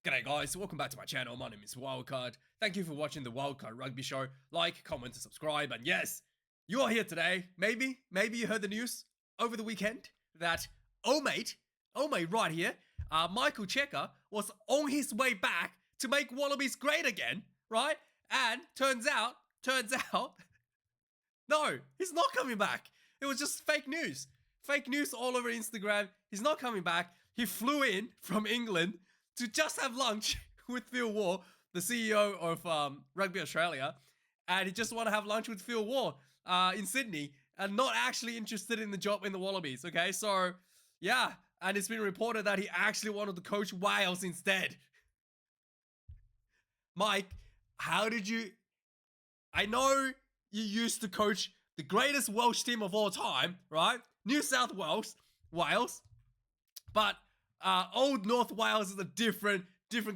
G'day guys, welcome back to my channel. My name is Wildkard. Thank you for watching the Wildkard Rugby Show. Like, comment, and subscribe. And yes, you are here today. Maybe you heard the news over the weekend that old mate right here, Miechael Cheika, was on his way back to make Wallabies great again, right? And turns out, no, he's not coming back. It was just fake news. Fake news all over Instagram. He's not coming back. He flew in from England to just have lunch with Phil Waugh, the CEO of Rugby Australia, and he just want to have lunch with Phil Waugh in Sydney, and not actually interested in the job in the Wallabies, okay? So, yeah, and it's been reported that he actually wanted to coach Wales instead. Mike, how did you... I know you used to coach the greatest Welsh team of all time, right? New South Wales, but Old North Wales is a different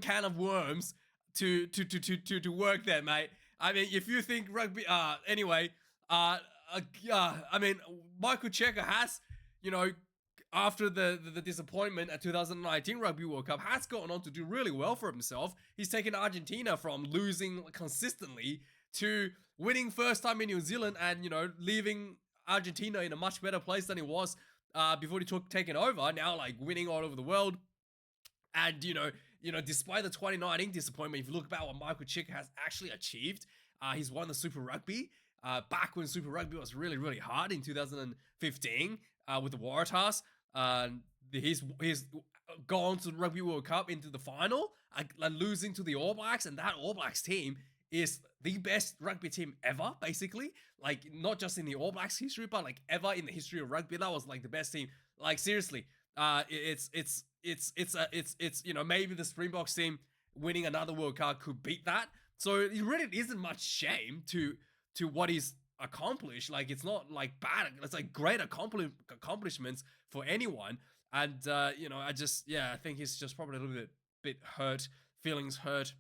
can of worms to work there, mate. I mean, if you think rugby, anyway, I mean, Miechael Cheika has, you know, after the disappointment at 2019 Rugby World Cup, has gone on to do really well for himself. He's taken Argentina from losing consistently to winning first time in New Zealand, and, you know, leaving Argentina in a much better place than he was before he taken over. Now, like, winning all over the world. And, you know, despite the 2019 disappointment, if you look about what Miechael Cheika has actually achieved, he's won the Super Rugby back when Super Rugby was really, really hard in 2015 with the Waratahs. He's gone to the Rugby World Cup into the final, losing to the All Blacks, and that All Blacks team is the best rugby team ever, basically. Like, not just in the All Blacks history, but like ever in the history of rugby. That was like the best team. Like, seriously, it's you know, maybe the Springboks team winning another World Cup could beat that. So it really isn't much shame to what he's accomplished. Like, it's not like bad. It's like great accomplishments for anyone. And you know, I think he's just probably a little bit hurt, feelings hurt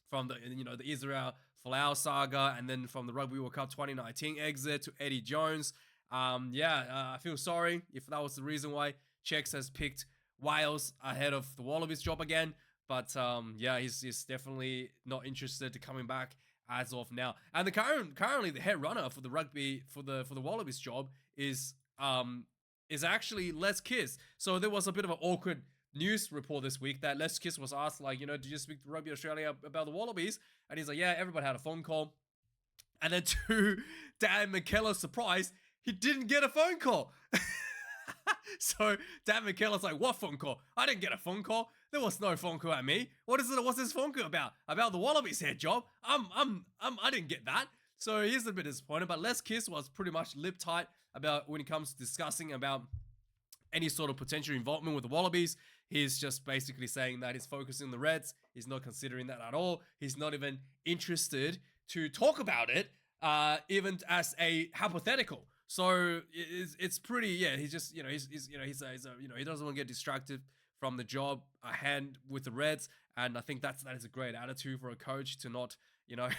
from the, you know, the Israel Folau saga, and then from the Rugby World Cup 2019 exit to Eddie Jones. I feel sorry if that was the reason why Cheika has picked Wales ahead of the Wallabies job again. But yeah, he's definitely not interested to coming back as of now. And the currently the head runner for the rugby for the Wallabies job is actually Les Kiss. So there was a bit of an awkward news report this week that Les Kiss was asked, like, you know, did you speak to Rugby Australia about the Wallabies? And he's like, yeah, everybody had a phone call. And then to Dan McKellar's surprise, he didn't get a phone call. So Dan McKellar's like, what phone call? I didn't get a phone call. There was no phone call at me. What's this phone call about? About the Wallabies head job? I didn't get that. So he's a bit disappointed, but Les Kiss was pretty much lip tight about when it comes to discussing about any sort of potential involvement with the Wallabies. He's just basically saying that he's focusing on the Reds. He's not considering that at all. He's not even interested to talk about it, even as a hypothetical. So it's pretty, yeah. He's just, you know, he doesn't want to get distracted from the job at hand with the Reds, and I think that is a great attitude for a coach to not, you know,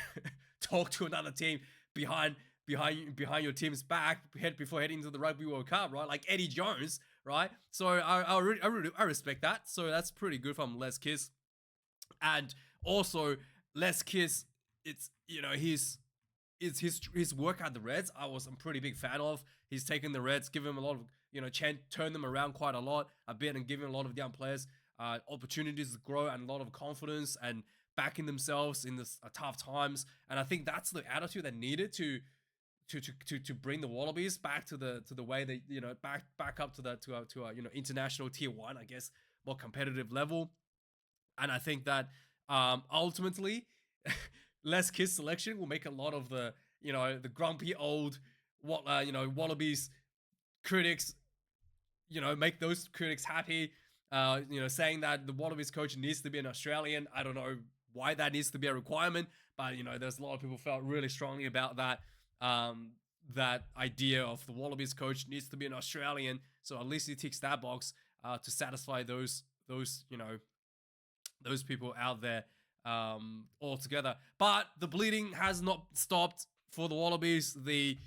talk to another team behind your team's back before heading to the Rugby World Cup, right? Like Eddie Jones, right? So I respect that. So that's pretty good from Les Kiss. And also Les Kiss, it's, you know, his work at the Reds, I'm pretty big fan of. He's taken the Reds, given them a lot of, you know, turn them around quite a lot a bit, and giving a lot of young players opportunities to grow and a lot of confidence and backing themselves in this tough times. And I think that's the attitude that needed to bring the Wallabies back to the way they, you know, back up to a you know, international tier 1, I guess, more competitive level. And I think that ultimately Les Kiss selection will make a lot of the, you know, the grumpy old you know, Wallabies critics, you know, make those critics happy, you know, saying that the Wallabies coach needs to be an Australian. I don't know why that needs to be a requirement, but, you know, there's a lot of people felt really strongly about that. That idea of the Wallabies coach needs to be an Australian, so at least he ticks that box to satisfy those you know, those people out there altogether. But the bleeding has not stopped for the Wallabies. The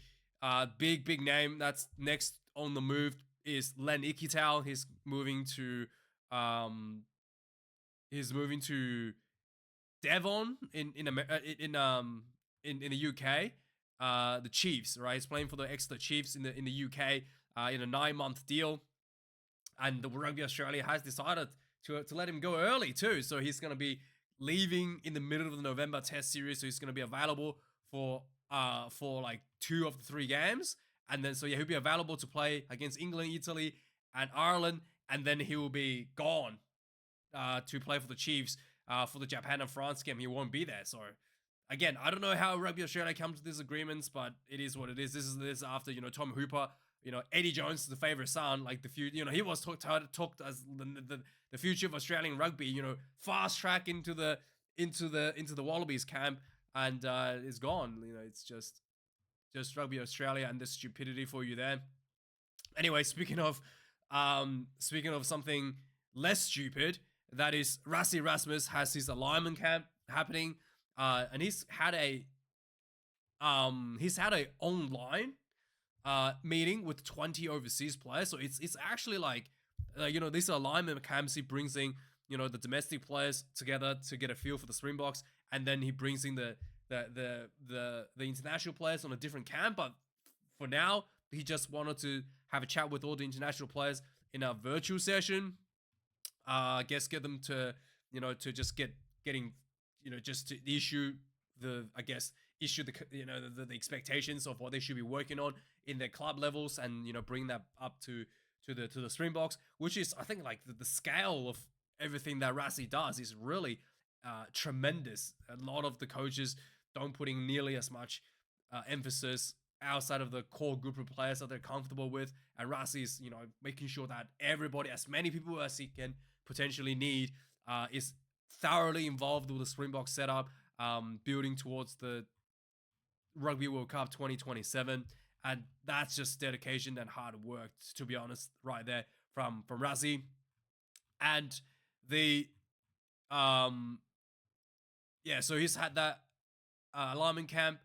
big name that's next on the move is Len Ikitau. He's moving to he's moving to Devon in the UK. The Chiefs, right? He's playing for the Exeter Chiefs in the UK in a 9-month deal, and the Rugby Australia has decided to let him go early too. So he's gonna be leaving in the middle of the November Test series. So he's gonna be available for like 2 of the 3 games, and then so yeah, he'll be available to play against England, Italy, and Ireland, and then he will be gone to play for the Chiefs for the Japan and France game. He won't be there. So again, I don't know how Rugby Australia comes to these agreements, but it is what it is. This is after, you know, Tom Hooper, you know, Eddie Jones is the favorite son, like the future, you know, he was talked as the future of Australian rugby, you know, fast track into the Wallabies camp, and is gone. You know, it's just Rugby Australia and the stupidity for you there. Anyway, speaking of something less stupid, that is Rassie Erasmus has his alignment camp happening, and he's had a online meeting with 20 overseas players. So it's actually like, you know, this alignment camps, he brings in, you know, the domestic players together to get a feel for the Springboks, and then he brings in the international players on a different camp. But for now, he just wanted to have a chat with all the international players in a virtual session. I guess get them to, you know, to just getting, you know, just to issue the the expectations of what they should be working on in their club levels, and, you know, bring that up to the Springboks, which is, I think, like the scale of everything that Rassie does is really tremendous. A lot of the coaches don't put in nearly as much emphasis outside of the core group of players that they're comfortable with, and Rassie is, you know, making sure that everybody, as many people as he can potentially need, is thoroughly involved with the Springbok setup, building towards the Rugby World Cup 2027, and that's just dedication and hard work, to be honest, right there from Rassie. And the so he's had that alignment camp,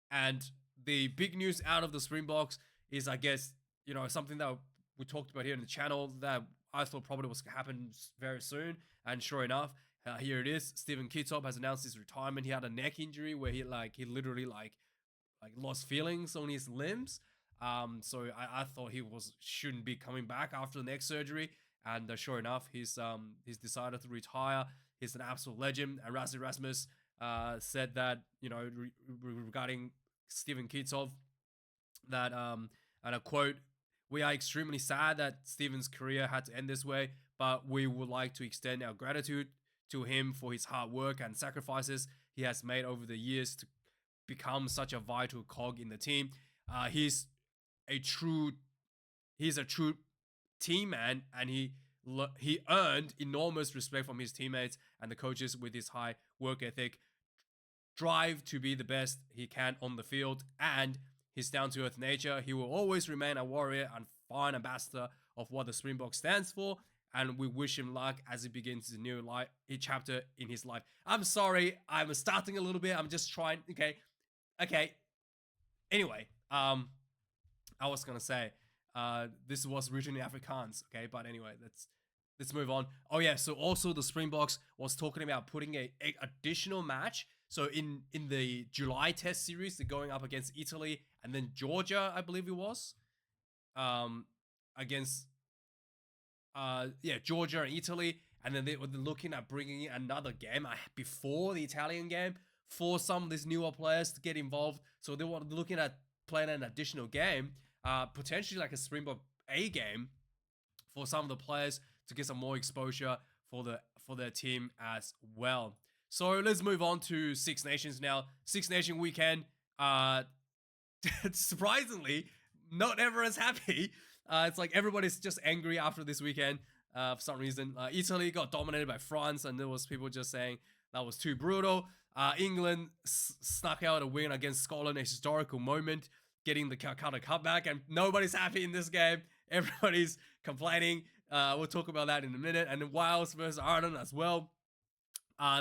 and the big news out of the Springboks is, I guess, you know, something that we talked about here in the channel that I thought probably was going to happen very soon, and sure enough, here it is. Stephen Kitshoff has announced his retirement. He had a neck injury where he literally lost feelings on his limbs. So I thought he shouldn't be coming back after the neck surgery, and sure enough, he's decided to retire. He's an absolute legend. And Rassie Erasmus said that, you know, regarding Stephen Kitshoff, that and I quote, "We are extremely sad that Stephen's career had to end this way, but we would like to extend our gratitude to him for his hard work and sacrifices he has made over the years to become such a vital cog in the team. He's a true team man, and he earned enormous respect from his teammates and the coaches with his high work ethic, drive to be the best he can on the field, and his down-to-earth nature. He will always remain a warrior and fine ambassador of what the Springbok stands for, and we wish him luck as he begins his new chapter in his life." I'm sorry, I'm starting a little bit. I'm just trying. Okay. Anyway, I was gonna say, this was written in Afrikaans. Okay, but anyway, let's move on. Oh yeah, so also the Springboks was talking about putting a additional match. So in the July Test series, they're going up against Italy and then Georgia, I believe it was, against Georgia and Italy, and then they were looking at bringing in another game before the Italian game for some of these newer players to get involved. So they were looking at playing an additional game, potentially like a Springbok A game, for some of the players to get some more exposure for their team as well. So let's move on to Six Nations now. Six Nation weekend. Surprisingly, not everyone's happy. It's like everybody's just angry after this weekend for some reason. Italy got dominated by France, and there was people just saying that was too brutal. England snuck out a win against Scotland, a historical moment, getting the Calcutta Cup back, and nobody's happy in this game. Everybody's complaining. We'll talk about that in a minute. And then Wales versus Ireland as well.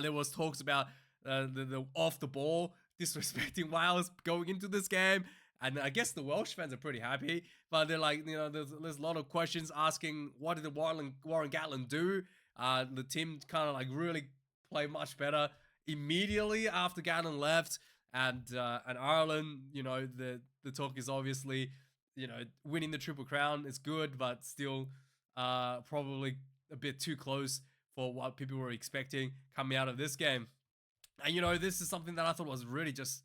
There was talks about the off the ball disrespecting Wales going into this game, and I guess the Welsh fans are pretty happy, but they're like, you know, there's a lot of questions asking, what did Warren Gatland do? The team kind of like really played much better immediately after Gatland left, and Ireland, the talk is obviously, winning the Triple Crown is good, but still probably a bit too close for what people were expecting coming out of this game. And this is something that I thought was really just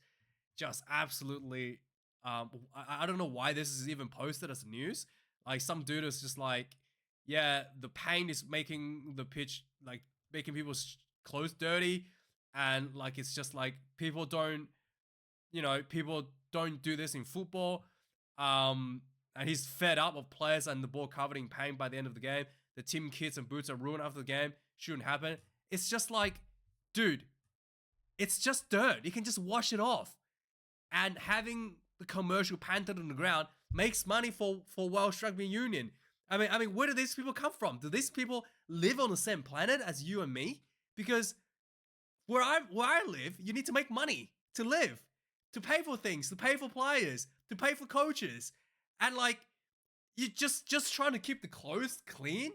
absolutely. I don't know why this is even posted as news. Like some dude is just like, yeah, the paint is making the pitch, like making people's clothes dirty, and like it's just like people don't do this in football. And he's fed up of players and the ball covered in paint by the end of the game. The team kits and boots are ruined after the game. Shouldn't happen. It's just like, dude, it's just dirt. You can just wash it off. And having the commercial painted on the ground makes money for Welsh Rugby Union. I mean, where do these people come from? Do these people live on the same planet as you and me? Because where I live, you need to make money to live, to pay for things, to pay for players, to pay for coaches, and like you just trying to keep the clothes clean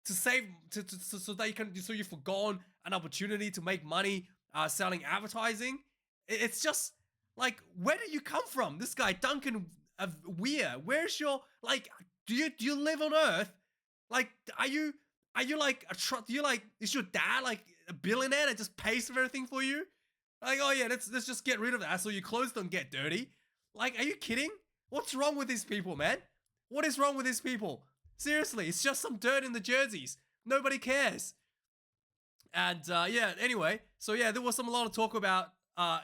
to save so that you've forgone an opportunity to make money selling advertising. It's just like, where do you come from? This guy Duncan Weir, where's your like? Do you live on Earth? Like, are you like do you like, is your dad like a billionaire that just pays for everything for you? Like, oh yeah, let's just get rid of that so your clothes don't get dirty. Like, are you kidding? What's wrong with these people, man? What is wrong with these people? Seriously, it's just some dirt in the jerseys. Nobody cares. And yeah, anyway, so yeah, there was a lot of talk about.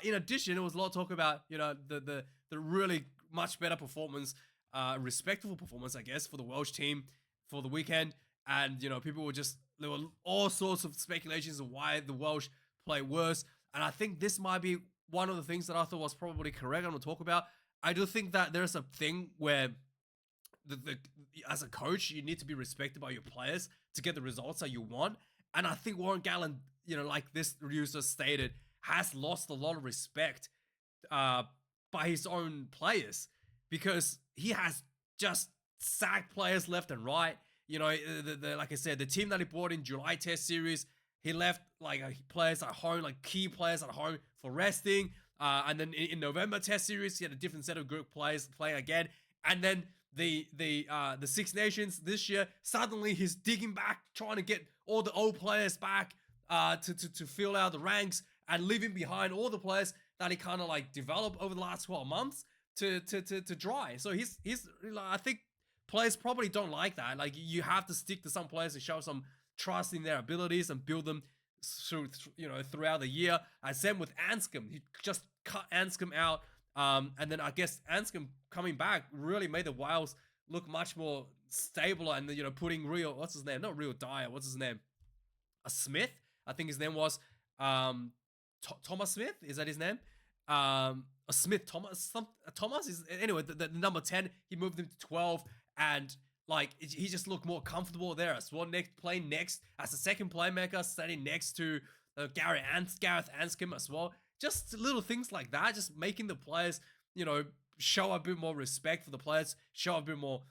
In addition, there was a lot of talk about the really much better performance, respectable performance, I guess, for the Welsh team for the weekend. And people were there were all sorts of speculations of why the Welsh play worse. And I think this might be one of the things that I thought was probably correct. I'm going to talk about. I do think that there's a thing where as a coach, you need to be respected by your players to get the results that you want. And I think Warren Gatland, like this user stated, has lost a lot of respect by his own players, because he has just sacked players left and right. Like I said, the team that he brought in July Test Series, he left like players at home, like key players at home for resting. And then in November Test Series, he had a different set of group players playing again. And then the Six Nations this year, suddenly he's digging back, trying to get all the old players back to fill out the ranks, and leaving behind all the players that he kind of like developed over the last 12 months to dry. So he's I think players probably don't like that. Like, you have to stick to some players and show some trust in their abilities and build them throughout the year. And same with Anscombe. He just cut Anscombe out. And then I guess Anscombe coming back really made the Wilds look much more stable, and putting Real, what's his name? Not Real Dyer, what's his name? A Smith, I think his name was. Thomas Smith, is that his name? A Smith Thomas. Thomas is anyway. The number 10. He moved him to 12, and like he just looked more comfortable there as well. Playing next as a second playmaker, standing next to Gareth Anscombe as well. Just little things like that, just making the players, show a bit more respect for the players, show a bit more,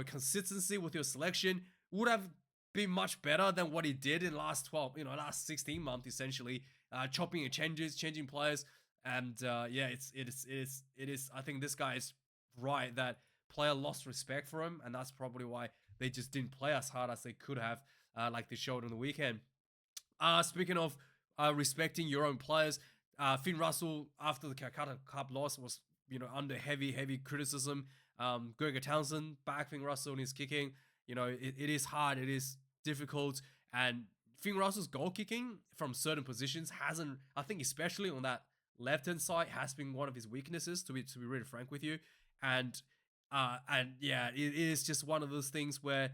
consistency with your selection. Would have been much better than what he did in last 16 months, essentially, chopping and changing players. And yeah, it is. I think this guy is right that player lost respect for him, and that's probably why they just didn't play as hard as they could have, like they showed on the weekend. Speaking of respecting your own players, Finn Russell, after the Calcutta Cup loss, was under heavy criticism. Gregor Townsend backing Russell in his kicking. It is hard, it is difficult, and Finn Russell's goal kicking from certain positions hasn't, I think especially on that left-hand side, has been one of his weaknesses, to be really frank with you. And yeah, it is just one of those things where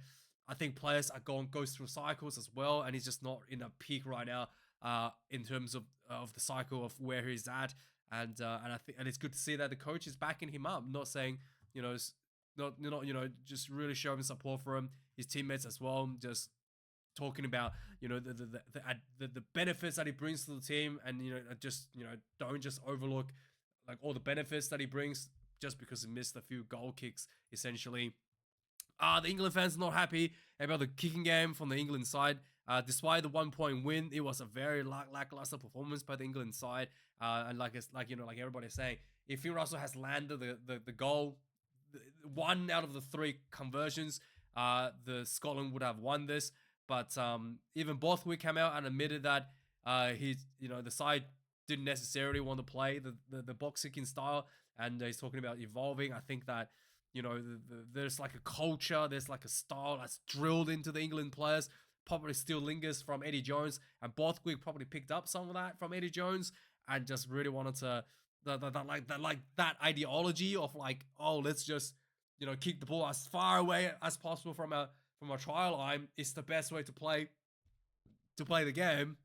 I think players are goes through cycles as well, and he's just not in a peak right now in terms of the cycle of where he's at. And I think, and it's good to see that the coach is backing him up, not saying, just really showing support for him, his teammates as well, just talking about the benefits that he brings to the team, and don't just overlook like all the benefits that he brings just because he missed a few goal kicks, essentially. The England fans are not happy about the kicking game from the England side. Despite the 1 point win, it was a very lackluster performance by the England side. And like everybody's saying, if Finn Russell has landed the goal, one out of the three conversions, the Scotland would have won this. But even Borthwick came out and admitted that the side didn't necessarily want to play the box kicking style, and he's talking about evolving. I think that there's like a culture, there's like a style that's drilled into the England players, probably still lingers from Eddie Jones, and Borthwick probably picked up some of that from Eddie Jones and just really wanted to that ideology of like, oh, let's just kick the ball as far away as possible from a trial line. It's the best way to play the game.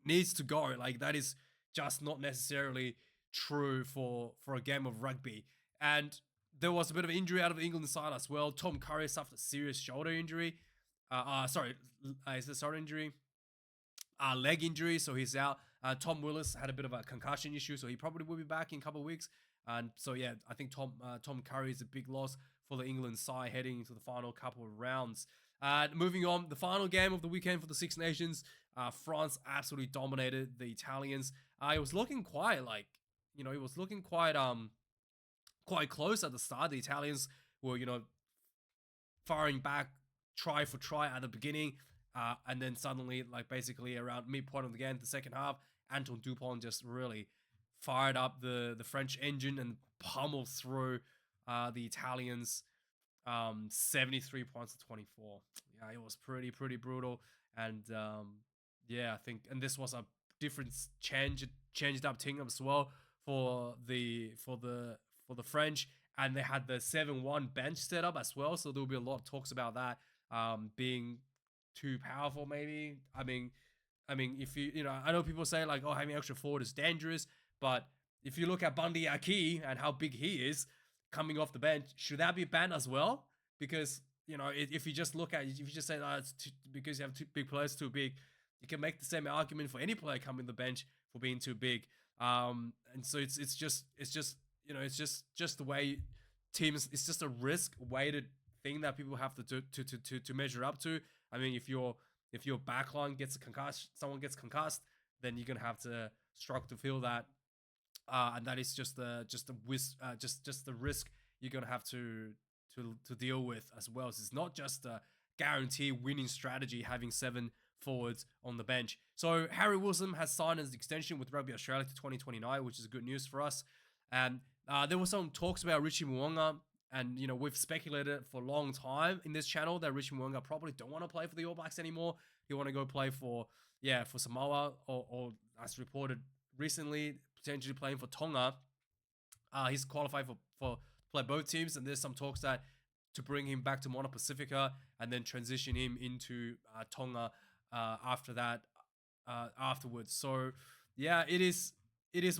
Needs to go. Like, that is just not necessarily true for a game of rugby. And there was a bit of injury out of the England side as well. Tom Curry suffered a serious shoulder injury. Is it shoulder injury? Leg injury, so he's out. Tom Willis had a bit of a concussion issue, so he probably will be back in a couple of weeks. And so yeah, I think Tom Curry is a big loss for the England side heading into the final couple of rounds. Moving on, the final game of the weekend for the Six Nations, France absolutely dominated the Italians. It was looking quite quite close at the start. The Italians were firing back try for try at the beginning, and then suddenly, like basically around midpoint of the game, the second half, Antoine Dupont just really fired up the French engine and pummeled through the Italians, 73 points to 24. Yeah, it was pretty brutal. And I think, and this was a different changed up team as well for the French, and they had the 7-1 bench setup as well. So there will be a lot of talks about that being too powerful, maybe. I mean, if I know people say like, oh, having extra forward is dangerous, but if you look at Bundy Aki and how big he is coming off the bench, should that be banned as well? Because if you just say it's because you have two big players too big, you can make the same argument for any player coming the bench for being too big. And so it's just the way teams. It's just a risk weighted thing that people have to measure up to. I mean, if your backline gets someone gets concussed, then you're gonna have to struggle to fill that, and that is just the risk you're gonna have to deal with as well. So it's not just a guarantee winning strategy having 7 forwards on the bench. So Harry Wilson has signed his extension with Rugby Australia to 2029, which is good news for us. And there were some talks about Richie Mounga, and we've speculated for a long time in this channel that Richie Mounga probably don't want to play for the All Blacks anymore. He want to go play for Samoa, or as reported recently, potentially playing for Tonga. He's qualified for play both teams, and there's some talks that to bring him back to Moana Pacifica and then transition him into Tonga after that afterwards. So yeah, it is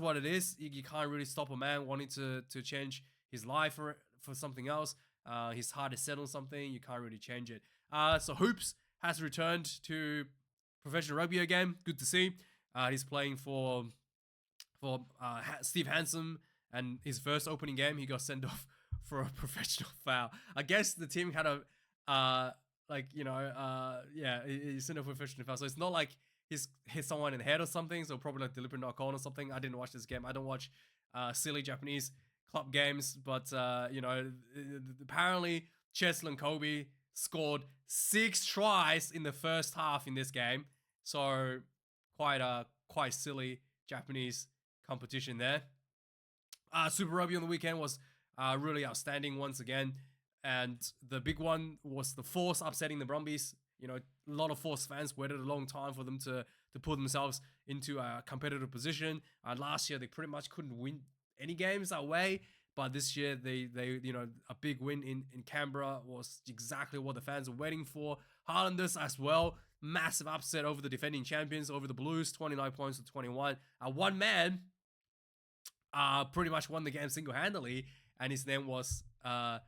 what it is. You can't really stop a man wanting to change his life for something else. His heart is set on something. You can't really change it. So Hoops has returned to professional rugby again. Good to see. He's playing for Steve Hansen, and his first opening game he got sent off for a professional foul. I guess the team had a he sent off for a professional foul. So it's not like he's hit someone in the head or something. So probably like deliberate knock on or something. I didn't watch this game. I don't watch silly Japanese club games, but apparently Cheslin Kobe scored 6 tries in the first half in this game. So quite silly Japanese competition there. Super Rugby on the weekend was really outstanding once again, and the big one was the Force upsetting the Brumbies. A lot of Force fans waited a long time for them to put themselves into a competitive position. Last year they pretty much couldn't win any games away, but this year they a big win in Canberra was exactly what the fans were waiting for. Highlanders as well, massive upset over the defending champions, over the Blues, 29 points to 21. One man pretty much won the game single-handedly, and his name was Tava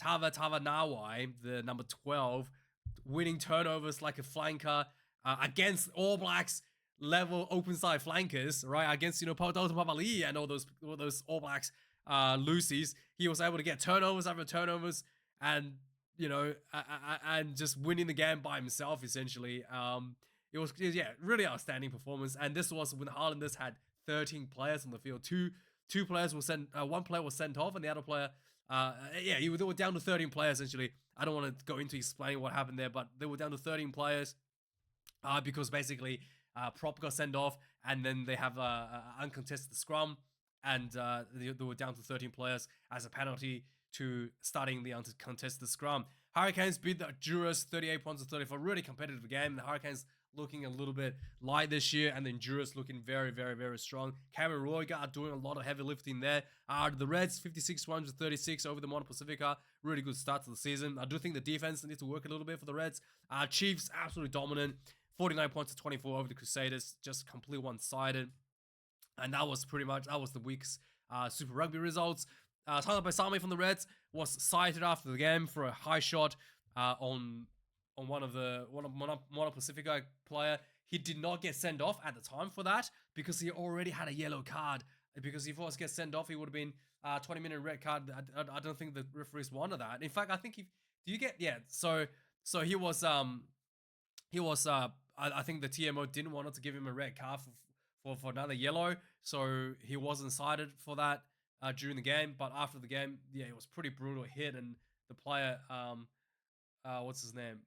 Nawai, the number 12, winning turnovers like a flanker against All Blacks level open side flankers, right? Against Paudota Papali'i and all those All Blacks Lucies. He was able to get turnovers after turnovers, and you know, and just winning the game by himself essentially. Yeah, really outstanding performance. And this was when the Highlanders had 13 players on the field. Two players were sent, one player was sent off, and the other player, yeah, they were down to 13 players essentially. I don't want to go into explaining what happened there, but they were down to 13 players because basically Prop got sent off, and then they have a uncontested scrum, and they were down to 13 players as a penalty to starting the uncontested scrum. Hurricanes beat the Jurors 38 points to 34. Really competitive game. The Hurricanes looking a little bit light this year, and then Jurors looking very, very, very strong. Cameron Royga doing a lot of heavy lifting there. The Reds 56 runs to 36 over the Moana Pacifica. Really good start to the season. I do think the defense needs to work a little bit for the Reds. Chiefs absolutely dominant. 49 points to 24 over the Crusaders. Just completely one-sided. And that was the week's Super Rugby results. Tyler Paisami from the Reds was cited after the game for a high shot on one of Moana Pacifica player. He did not get sent off at the time for that because he already had a yellow card. Because if he was to get sent off, he would have been 20-minute red card. I don't think the referees wanted that. In fact, I think so he was I think the TMO didn't want to give him a red card for another yellow, so he wasn't cited for that during the game. But after the game, yeah, it was pretty brutal hit, and the player, what's his name,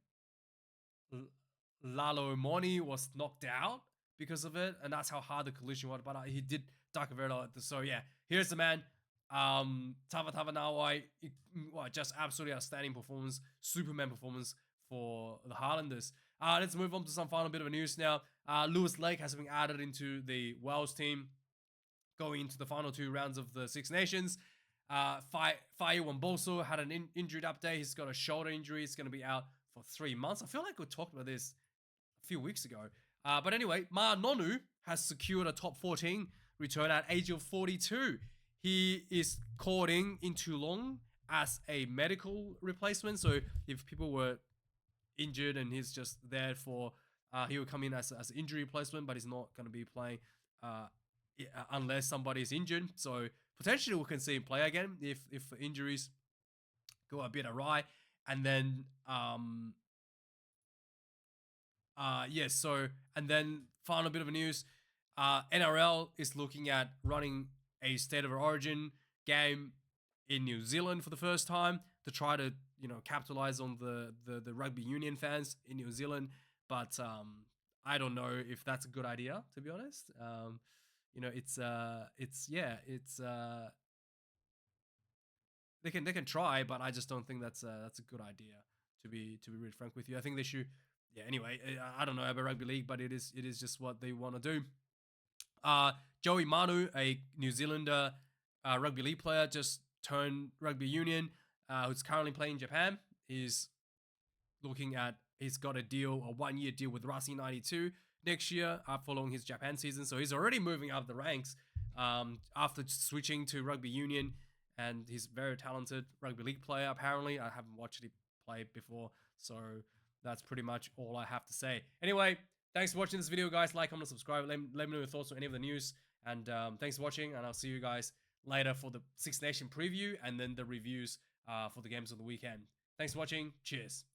Lalo Moni, was knocked out because of it, and that's how hard the collision was. But he did duck very well. So yeah, here's the man, Tava Nawai. Just absolutely outstanding performance, Superman performance for the Highlanders. Let's move on to some final bit of news now. Lewis Lake has been added into the Wales team going into the final 2 rounds of the Six Nations. Fai Wamboso had an injured update. He's got a shoulder injury. He's going to be out for 3 months. I feel like we talked about this a few weeks ago. But anyway, Nonu has secured a top 14 return at age of 42. He is courting in Toulon as a medical replacement. So if people were injured and he's just there for he will come in as injury replacement, but he's not going to be playing unless somebody is injured. So potentially we can see him play again if injuries go a bit awry. And then and then final bit of news, NRL is looking at running a state of origin game in New Zealand for the first time to try to capitalize on the rugby union fans in New Zealand, but I don't know if that's a good idea, to be honest. They can try, but I just don't think that's a good idea, to be really frank with you. I think they should. Yeah. Anyway, I don't know about rugby league, but it is just what they want to do. Joey Manu, a New Zealander rugby league player, just turned rugby union, who's currently playing in Japan. He's got a 1-year deal with Racing 92 next year following his Japan season. So he's already moving up the ranks after switching to rugby union, and he's a very talented rugby league player. Apparently, I haven't watched him play before, so that's pretty much all I have to say. Anyway, thanks for watching this video, guys. Like, comment, subscribe. Let me know your thoughts on any of the news, and thanks for watching, and I'll see you guys later for the Six Nation preview and then the reviews for the games of the weekend. Thanks for watching. Cheers.